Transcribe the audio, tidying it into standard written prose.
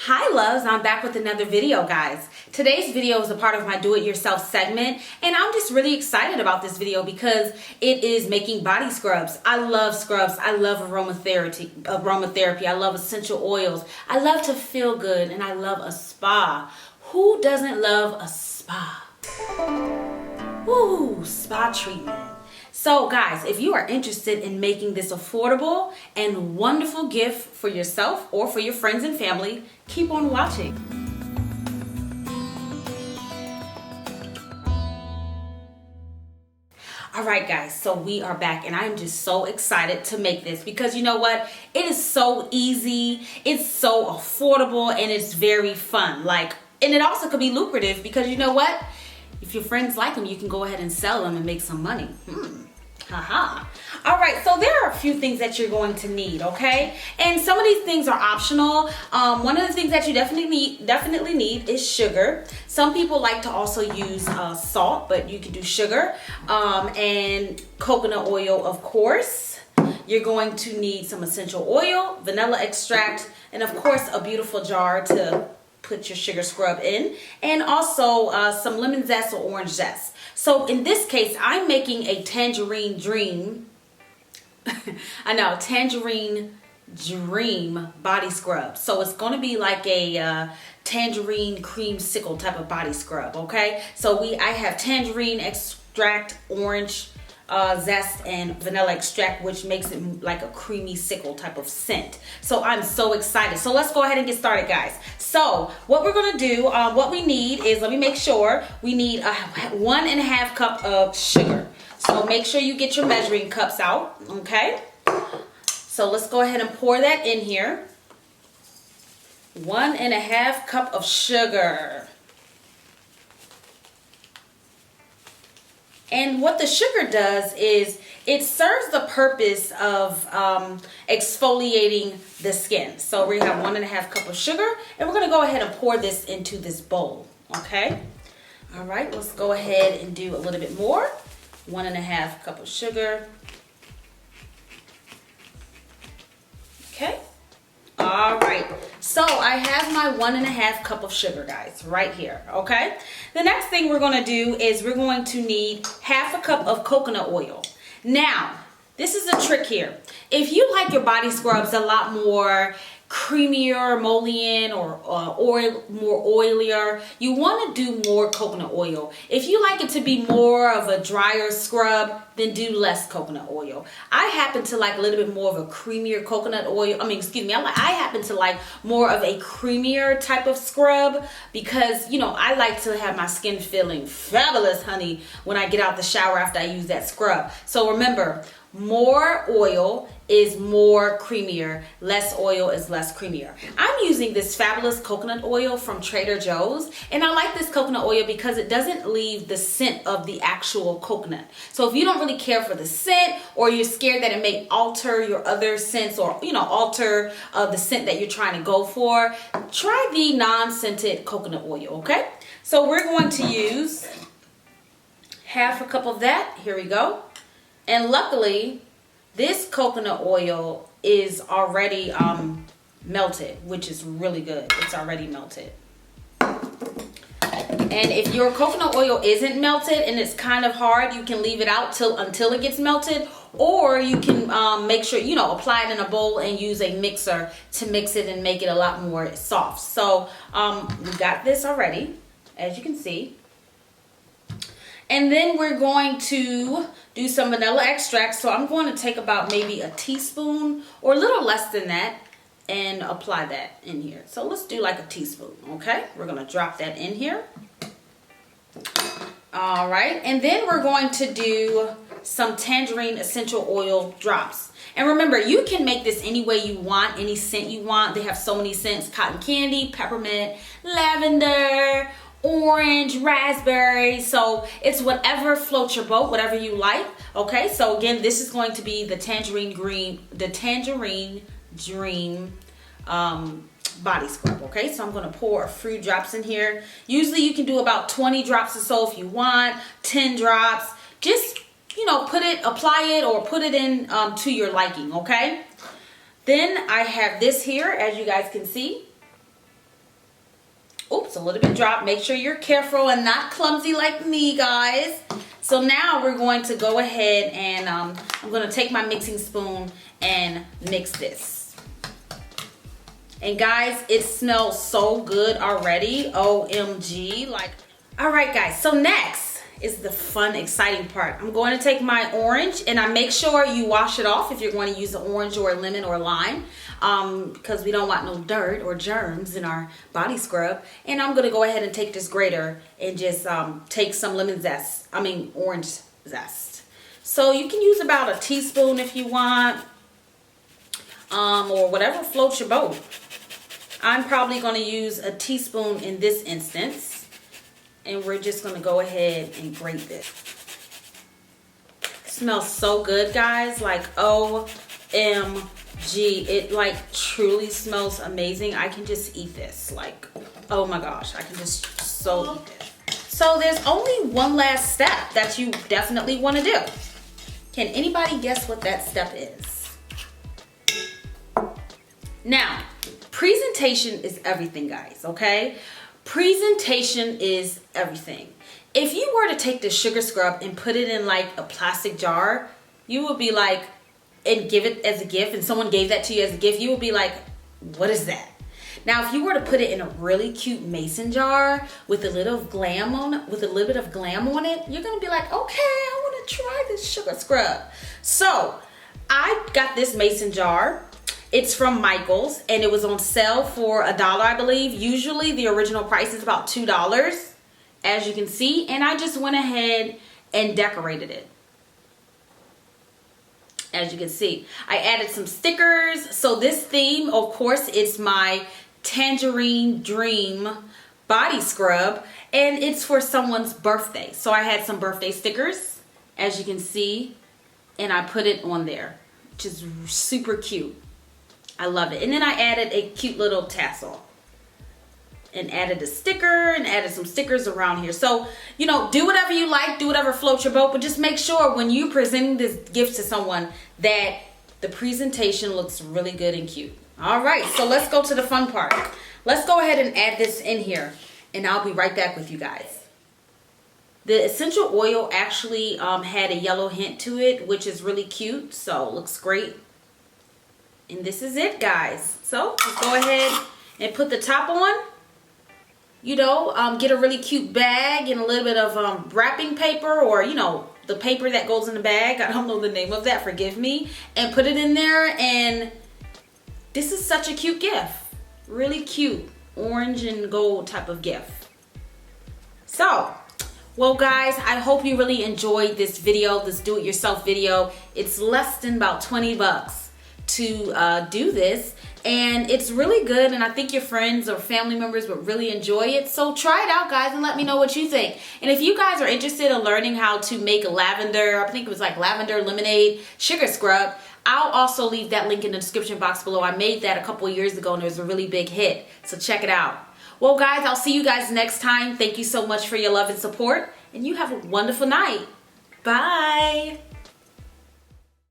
Hi loves, I'm back with another video, guys. Today's video is a part of my do-it-yourself segment, and I'm just really excited about this video because it is making body scrubs. I love scrubs. I love aromatherapy. I love essential oils. I love to feel good, and I love a spa. Who doesn't love a spa? Woo, spa treatment. So guys, if you are interested in making this affordable and wonderful gift for yourself or for your friends and family, keep on watching. All right guys, so we are back and I'm just so excited to make this because you know what? It is so easy, it's so affordable, and it's very fun. And it also could be lucrative because you know what? If your friends like them, you can go ahead and sell them and make some money. Haha. All right, so there are a few things that you're going to need, okay? And some of these things are optional. One of the things that you definitely need is sugar. Some people like to also use salt, but you can do sugar and coconut oil, of course. You're going to need some essential oil, vanilla extract, and of course a beautiful jar to put your sugar scrub in, and also some lemon zest or orange zest. So in this case, I'm making a Tangerine Dream. I know, Tangerine Dream body scrub. So it's going to be like a tangerine creamsicle type of body scrub, okay? So I have tangerine extract, orange zest, and vanilla extract, which makes it like a creamy sickle type of scent. So I'm so excited. So let's go ahead and get started, guys. So what we're gonna do, what we need is, let me make sure, we need a 1.5 cup of sugar. So make sure you get your measuring cups out, okay? So let's go ahead and pour that in here. 1.5 cup of sugar. And what the sugar does is it serves the purpose of exfoliating the skin. So we have 1.5 cup of sugar, and we're going to go ahead and pour this into this bowl, okay? All right, let's go ahead and do a little bit more. 1.5 cup of sugar. Okay. All right, so I have my 1.5 cup of sugar, guys, right here, okay? The next thing we're gonna do is we're going to need 1/2 cup of coconut oil. Now, this is a trick here. If you like your body scrubs a lot more creamier, emollient, or more oilier, you want to do more coconut oil. If you like it to be more of a drier scrub, then do less coconut oil. I happen to like a little bit more of a creamier coconut oil. I happen to like more of a creamier type of scrub because, you know, I like to have my skin feeling fabulous, honey, when I get out the shower after I use that scrub. So remember, more oil is more creamier, less oil is less creamier. I'm using this fabulous coconut oil from Trader Joe's, and I like this coconut oil because it doesn't leave the scent of the actual coconut. So if you don't really care for the scent, or you're scared that it may alter your other scents, or alter the scent that you're trying to go for, try the non-scented coconut oil, okay? So we're going to use 1/2 cup of that. Here we go. And luckily, this coconut oil is already melted, which is really good. It's already melted. And if your coconut oil isn't melted and it's kind of hard, you can leave it out until it gets melted, or you can make sure, apply it in a bowl and use a mixer to mix it and make it a lot more soft. So we got this already, as you can see. And then we're going to do some vanilla extract. So I'm going to take about maybe a teaspoon or a little less than that and apply that in here. So let's do like a teaspoon, okay? We're going to drop that in here. All right, and then we're going to do some tangerine essential oil drops. And remember, you can make this any way you want, any scent you want. They have so many scents: cotton candy, peppermint, lavender, orange, raspberry. So it's whatever floats your boat, whatever you like. Okay, so again, this is going to be the Tangerine Dream body scrub. Okay, so I'm going to pour a few drops in here. Usually you can do about 20 drops or so if you want, 10 drops. Just, apply it or put it in to your liking. Okay, then I have this here, as you guys can see. it's a little bit dropped. Make sure you're careful and not clumsy like me, guys. So now we're going to go ahead and I'm going to take my mixing spoon and mix this. And guys, it smells so good already. OMG. Like, all right, guys. So next is the fun, exciting part. I'm going to take my orange, and I make sure you wash it off if you're going to use an orange or a lemon or lime, because we don't want no dirt or germs in our body scrub. And I'm going to go ahead and take this grater and just take some orange zest. So you can use about a teaspoon if you want, or whatever floats your boat. I'm probably going to use a teaspoon in this instance. And we're just going to go ahead and grate this. It smells so good, guys. Like, OMG. It, like, truly smells amazing. I can just eat this. Like, oh my gosh. I can just so eat this. So there's only one last step that you definitely want to do. Can anybody guess what that step is? Now, presentation is everything, guys, okay? Presentation is everything. If you were to take this sugar scrub and put it in like a plastic jar, you would be like, and give it as a gift, and someone gave that to you as a gift, you would be like, what is that? Now, if you were to put it in a really cute mason jar with a little glam on it, you're gonna be like, okay, I want to try this sugar scrub. So I got this mason jar. It's from Michael's, and it was on sale for $1, I believe. Usually the original price is about $2, as you can see. And I just went ahead and decorated it. As you can see, I added some stickers. So this theme, of course, it's my Tangerine Dream body scrub, and it's for someone's birthday. So I had some birthday stickers, as you can see, and I put it on there, which is super cute. I love it. And then I added a cute little tassel and added a sticker and added some stickers around here. So, you know, do whatever you like, do whatever floats your boat, but just make sure when you're presenting this gift to someone that the presentation looks really good and cute. All right, so let's go to the fun part. Let's go ahead and add this in here, and I'll be right back with you guys. The essential oil actually had a yellow hint to it, which is really cute, so it looks great. And this is it, guys. So just go ahead and put the top on. You know, get a really cute bag and a little bit of wrapping paper, or, you know, the paper that goes in the bag. I don't know the name of that, forgive me. And put it in there, and this is such a cute gift. Really cute orange and gold type of gift. So, well, guys, I hope you really enjoyed this video, this do-it-yourself video. It's less than about 20 bucks to do this, and it's really good, and I think your friends or family members would really enjoy it. So try it out, guys, and let me know what you think. And if you guys are interested in learning how to make a lavender, I think it was like lavender lemonade sugar scrub, I'll also leave that link in the description box below. I made that a couple of years ago, and it was a really big hit, so check it out. Well, guys, I'll see you guys next time. Thank you so much for your love and support, and you have a wonderful night. Bye.